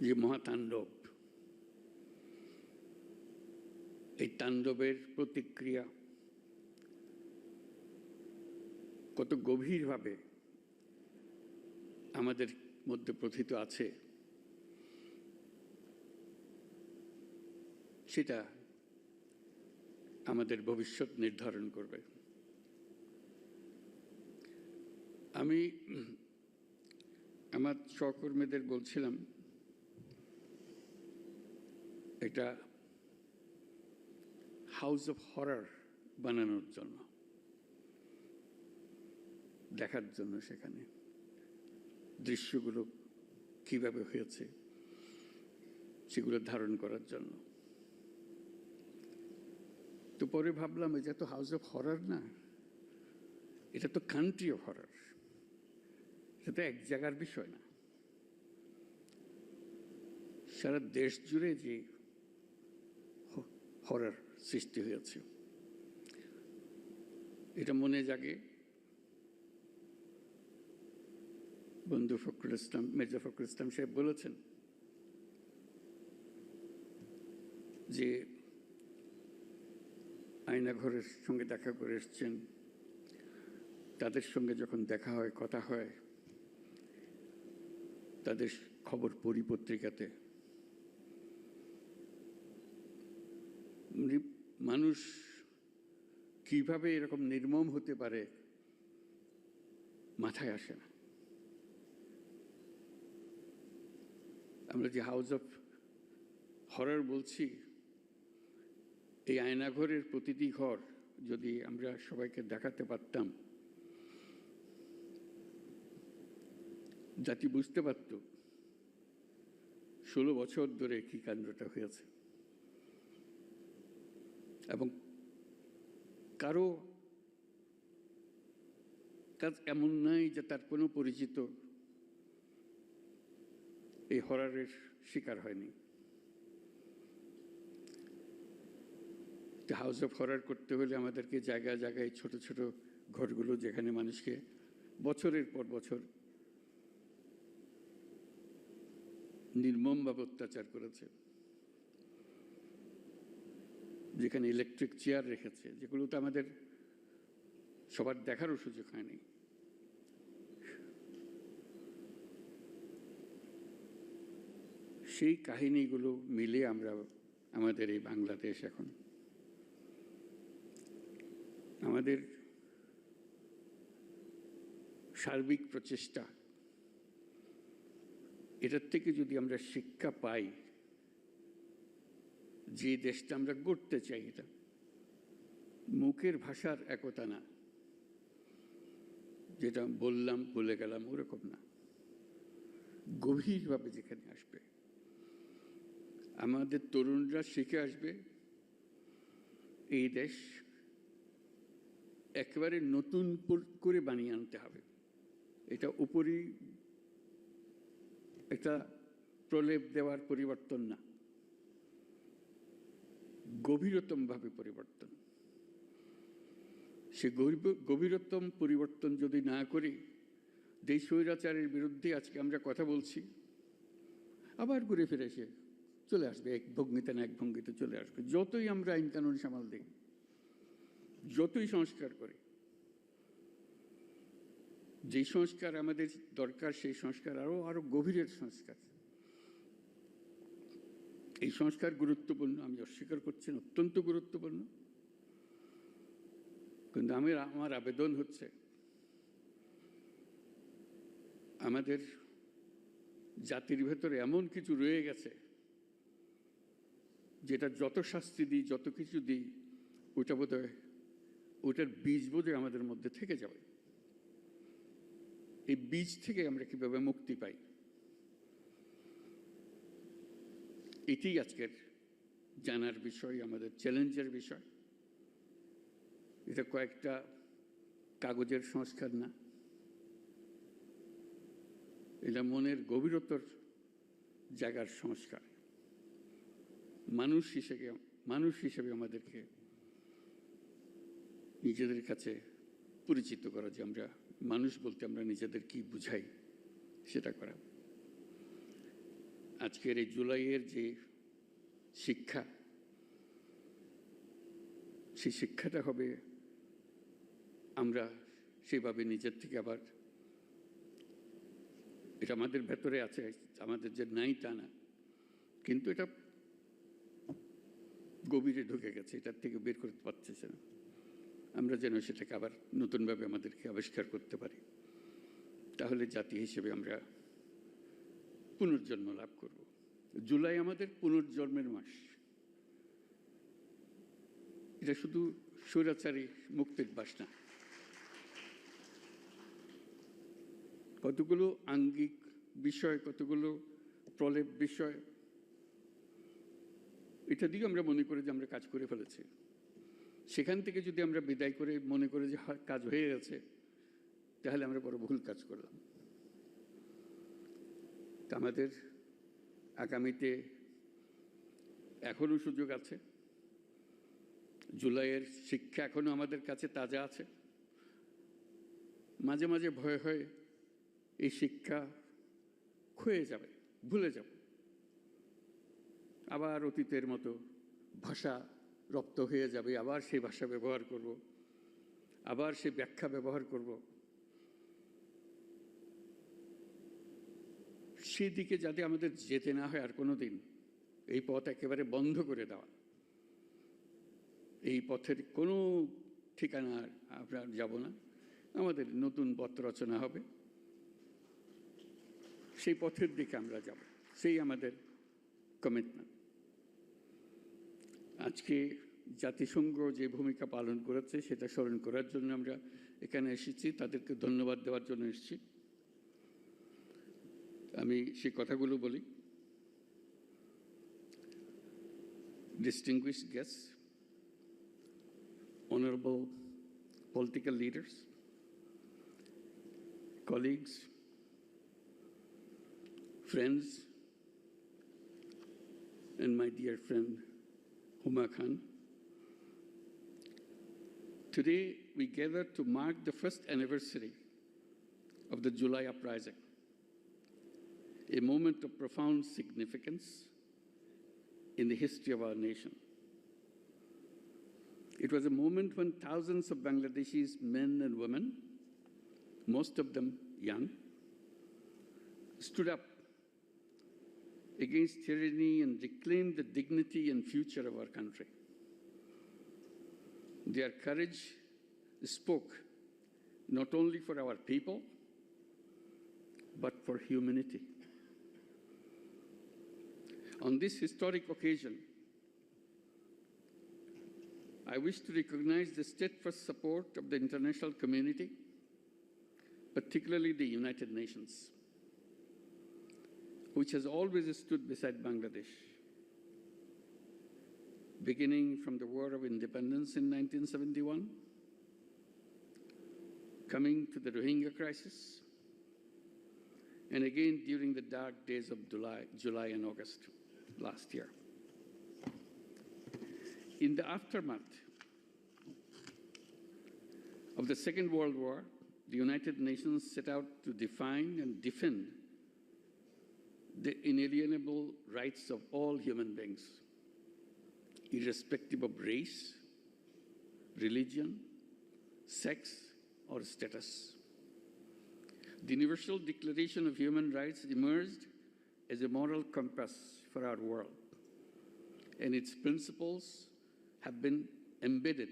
যে মহাতাণ্ডব, এই তাণ্ডবের প্রতিক্রিয়া কত গভীরভাবে আমাদের মধ্যে প্রথিত আছে সেটা আমাদের ভবিষ্যৎ নির্ধারণ করবে। আমি আমার সহকর্মীদের বলছিলাম একটা হাউস অফ হরর বানানোর জন্য, দেখার জন্য সেখানে দৃশ্যগুলো কিভাবে হয়েছে সেগুলো ধারণ করার জন্য। তো পরে ভাবলাম এটা তো হাউস অফ হরর না, এটা তো কান্ট্রি অফ হরর। এটা তো এক জায়গার বিষয় না, সারা দেশ জুড়ে যে হরর সৃষ্টি হয়েছে এটা মনে জাগে। বন্ধু ফখরুল ইসলাম, মির্জা ফখরুল ইসলাম সাহেব বলেছেন যে আয়নাঘরের সঙ্গে দেখা করে এসছেন, তাদের সঙ্গে যখন দেখা হয়, কথা হয়, তাদের খবর পড়ি পত্রিকাতে, মানুষ কিভাবে এরকম নির্মম হতে পারে মাথায় আসে না। আমরা যে হাউস অফ হরর বলছি, এই আয়নাঘরের প্রতিটি ঘর যদি আমরা সবাইকে দেখাতে পারতাম, জাতি বুঝতে পারত 16 বছর ধরে কি কাণ্ডটা হয়েছে। এবং কারো কাজ এমন নাই যে তার কোনো পরিচিত এই হররের শিকার হয়নি। হাউস অফ হরর করতে হলে আমাদেরকে জায়গায় জায়গায় ছোট ছোট ঘরগুলো, যেখানে মানুষকে বছরের পর বছর নির্মমভাবে অত্যাচার করেছে, যেখানে ইলেকট্রিক চেয়ার রেখেছে, যেগুলো তো আমাদের সবার দেখারও সুযোগ হয়নি। সেই কাহিনীগুলো মিলে আমরা আমাদের এই বাংলাদেশ এখন, আমাদের সার্বিক প্রচেষ্টা, এটার থেকে যদি আমরা শিক্ষা পাই, যে দেশটা আমরা গড়তে চাই, এটা মুখের ভাষার একতা না, যেটা বললাম বলে গেলাম ওরকম না, গভীরভাবে যেখানে আসবে, আমাদের তরুণরা শিখে আসবে, এই দেশ একেবারে নতুন করে বানিয়ে আনতে হবে। এটা উপরই একটা প্রলেপ দেওয়ার পরিবর্তন না, গভীরতমভাবে পরিবর্তন। সে গভীরতম পরিবর্তন যদি না করি, যে স্বৈরাচারের বিরুদ্ধে আজকে আমরা কথা বলছি, আবার ঘুরে ফিরে এসে চলে আসবে, এক ভঙ্গিতে না এক ভঙ্গিতে চলে আসবে। যতই আমরা আইন কানুন সামাল দিই, যতই সংস্কার করি, যে সংস্কার আমাদের দরকার সেই সংস্কার আরো গভীরের সংস্কার। এই সংস্কার গুরুত্বপূর্ণ, আমি অস্বীকার করছি না, অত্যন্ত গুরুত্বপূর্ণ। কিন্তু আমার আবেদন হচ্ছে, আমাদের জাতির ভেতরে এমন কিছু রয়ে গেছে যেটা যত শাস্তি দিই, যত কিছু দিই, ওইটা বোধহয়, ওইটার বীজ বোধহয় আমাদের মধ্যে থেকে যাবে। এই বীজ থেকে আমরা কিভাবে মুক্তি পাই, এটি আজকের জানার বিষয়, আমাদের চ্যালেঞ্জের বিষয়। এটা কয়েকটা কাগজের সংস্কার না, এটা মনের গভীরতর জায়গার সংস্কার। মানুষ হিসেবে আমাদেরকে নিজেদের কাছে পরিচিত করা, যে আমরা মানুষ বলতে আমরা নিজেদের কি বুঝাই সেটা করা। আজকের এই জুলাইয়ের যে শিক্ষা, সেই শিক্ষাটা হবে আমরা সেভাবে নিজের থেকে আবার, এটা আমাদের ভেতরে আছে, আমাদের যে নাই তা না, কিন্তু এটা গভীরে ঢুকে গেছে, এটার থেকে বের করতে পারতেছে না। আমরা যেন সেটাকে আবার নতুনভাবে আমাদেরকে আবিষ্কার করতে পারি, তাহলে জাতি হিসেবে আমরা পুনর্জন্ম লাভ করব। জুলাই আমাদের পুনর্জন্মের মাস। এটা শুধু স্বৈরাচারী মুক্তির বাস না, কতগুলো আঙ্গিক বিষয়, কতগুলো প্রলেপ বিষয়, এটা দিকে আমরা মনে করি যে আমরা কাজ করে ফেলেছি। সেখান থেকে যদি আমরা বিদায় করে মনে করি যে কাজ হয়ে গেছে, তাহলে আমরা বড় ভুল কাজ করলাম। তা আমাদের আগামীতে এখনো সুযোগ আছে। জুলাইয়ের শিক্ষা এখনো আমাদের কাছে তাজা আছে। মাঝে মাঝে ভয় হয় এই শিক্ষা ক্ষয়ে যাবে, ভুলে যাব, আবার অতীতের মতো ভাষা রপ্ত হয়ে যাবে, আবার সেই ভাষা ব্যবহার করব, আবার সেই ব্যাখ্যা ব্যবহার করব। সেই দিকে যাতে আমাদের যেতে না হয় আর কোনো দিন, এই পথ একেবারে বন্ধ করে দেওয়া, এই পথের কোনো ঠিকানা আমরা যাব না, আমাদের নতুন পথ রচনা হবে, সেই পথের দিকে আমরা যাব, সেই আমাদের কমিটমেন্ট। আজকে জাতিসংঘ যে ভূমিকা পালন করেছে সেটা স্মরণ করার জন্য আমরা এখানে এসেছি, তাদেরকে ধন্যবাদ দেওয়ার জন্য এসেছি। আমি সেই কথাগুলো বলি। Distinguished guests, honorable political leaders, colleagues, friends, and my dear friend Huma Khan. Today we gather to mark the first anniversary of the July uprising, a moment of profound significance in the history of our nation. It was a moment when thousands of Bangladeshis, men and women, most of them young, stood up against tyranny and reclaimed the dignity and future of our country. Their courage spoke not only for our people, but for humanity. On this historic occasion, I wish to recognize the steadfast support of the international community, particularly the United Nations, which has always stood beside Bangladesh, beginning from the War of Independence in 1971, coming to the Rohingya crisis, and again during the dark days of July and August last year. In the aftermath of the Second World War, the United Nations set out to define and defend the inalienable rights of all human beings, irrespective of race, religion, sex, or status. The Universal Declaration of Human Rights emerged as a moral compass for our world, and its principles have been embedded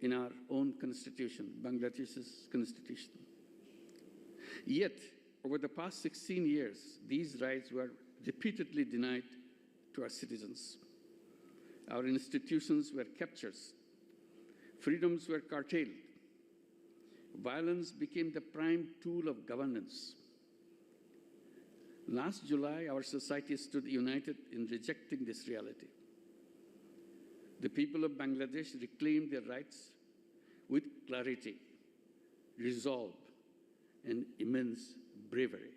in our own constitution, Bangladesh's constitution. Yet, over the past 16 years, these rights were repeatedly denied to our citizens. Our institutions were captured, freedoms were curtailed, violence became the prime tool of governance. Last July, our society stood united in rejecting this reality. The people of Bangladesh reclaimed their rights with clarity, resolve, and immense bravery.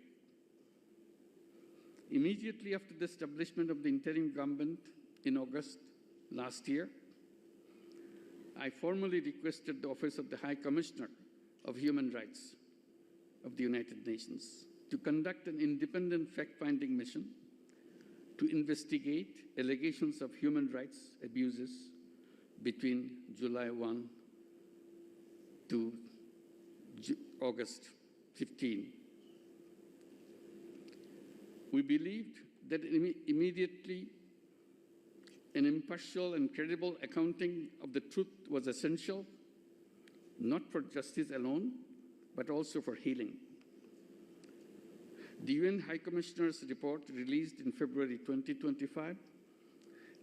Immediately after the establishment of the interim government in August last year, I formally requested the Office of the High Commissioner of Human Rights of the United Nations to conduct an independent fact-finding mission to investigate allegations of human rights abuses between July 1 to August 15. We believed that immediately an impartial and credible accounting of the truth was essential, not for justice alone, but also for healing. The UN High Commissioner's report, released in February 2025,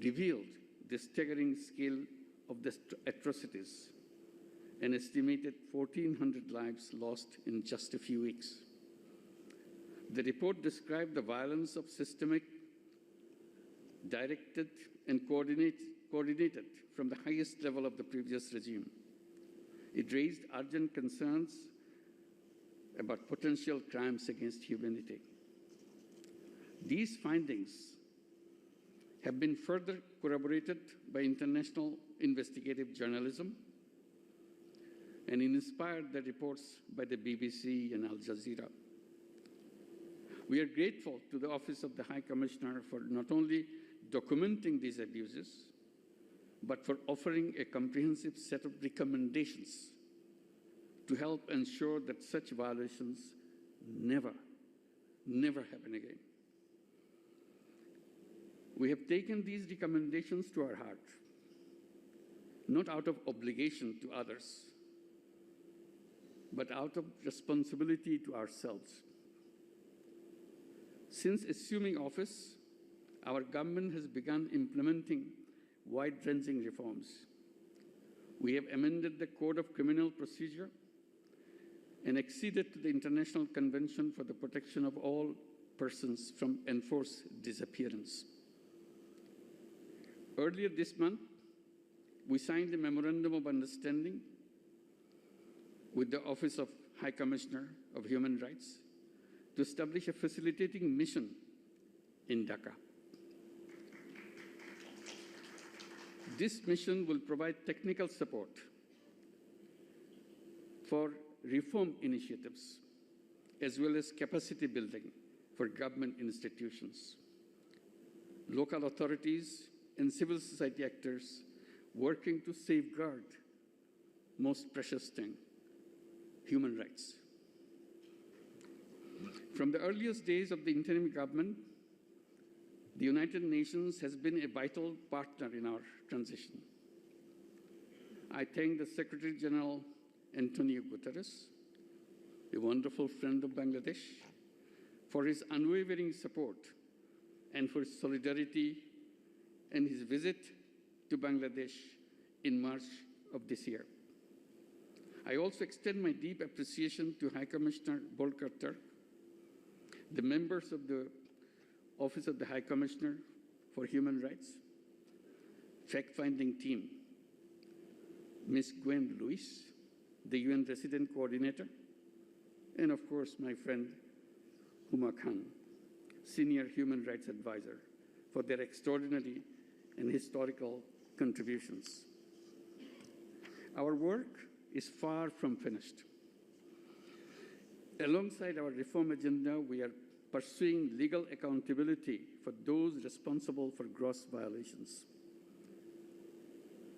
revealed the staggering scale of the atrocities, an estimated 1,400 lives lost in just a few weeks. The report described the violence of systemic, directed, and coordinated from the highest level of the previous regime. It raised urgent concerns about potential crimes against humanity. These findings have been further corroborated by international investigative journalism and inspired the reports by the BBC and Al Jazeera. We are grateful to the Office of the High Commissioner for not only documenting these abuses, but for offering a comprehensive set of recommendations to help ensure that such violations never happen again. We have taken these recommendations to our heart, not out of obligation to others, but out of responsibility to ourselves. Since assuming office, our government has begun implementing wide-ranging reforms. We have amended the Code of Criminal Procedure and acceded to the International Convention for the Protection of All Persons from Enforced Disappearance. Earlier this month, we signed a Memorandum of Understanding with the Office of High Commissioner of Human Rights to establish a facilitating mission in Dhaka. This mission will provide technical support for reform initiatives, as well as capacity building for government institutions, local authorities, and civil society actors working to safeguard most precious thing, human rights. From the earliest days of the interim government, the United Nations has been a vital partner in our transition. I thank the Secretary General Antonio Guterres, a wonderful friend of Bangladesh, for his unwavering support and for his solidarity and his visit to Bangladesh in March of this year. I also extend my deep appreciation to High Commissioner Volker Turk, the members of the Office of the High Commissioner for Human Rights, fact-finding team, Ms. Gwen Lewis, the UN Resident Coordinator, and of course, my friend Huma Khan, Senior Human Rights Advisor, for their extraordinary and historical contributions. Our work is far from finished. Alongside our reform agenda, we are pursuing legal accountability for those responsible for gross violations.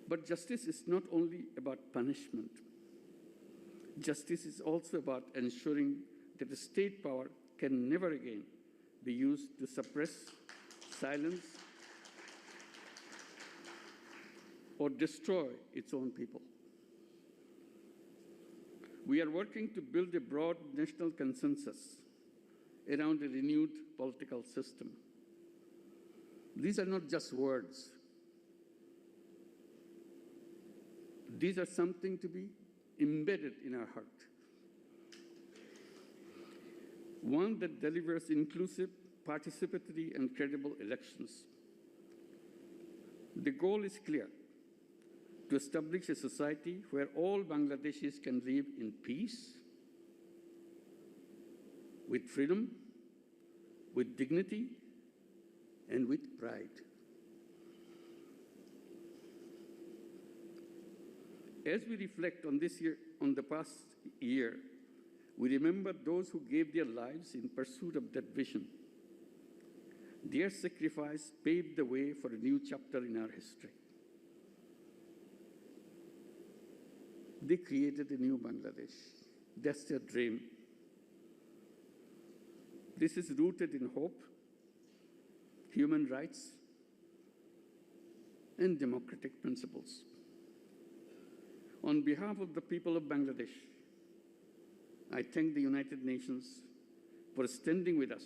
But justice is not only about punishment. Justice is also about ensuring that the state power can never again be used to suppress, silence, or destroy its own people. We are working to build a broad national consensus around a renewed political system. These are not just words. These are something to be embedded in our heart. One that delivers inclusive, participatory, and credible elections. The goal is clear: to establish a society where all Bangladeshis can live in peace, with freedom, with dignity, and with pride. As we reflect on the past year, We remember those who gave their lives in pursuit of that vision. Their sacrifice paved the way for a new chapter in our history. They created a new Bangladesh. That's their dream. This is rooted in hope, human rights, and democratic principles. On behalf of the people of Bangladesh, I thank the United Nations for standing with us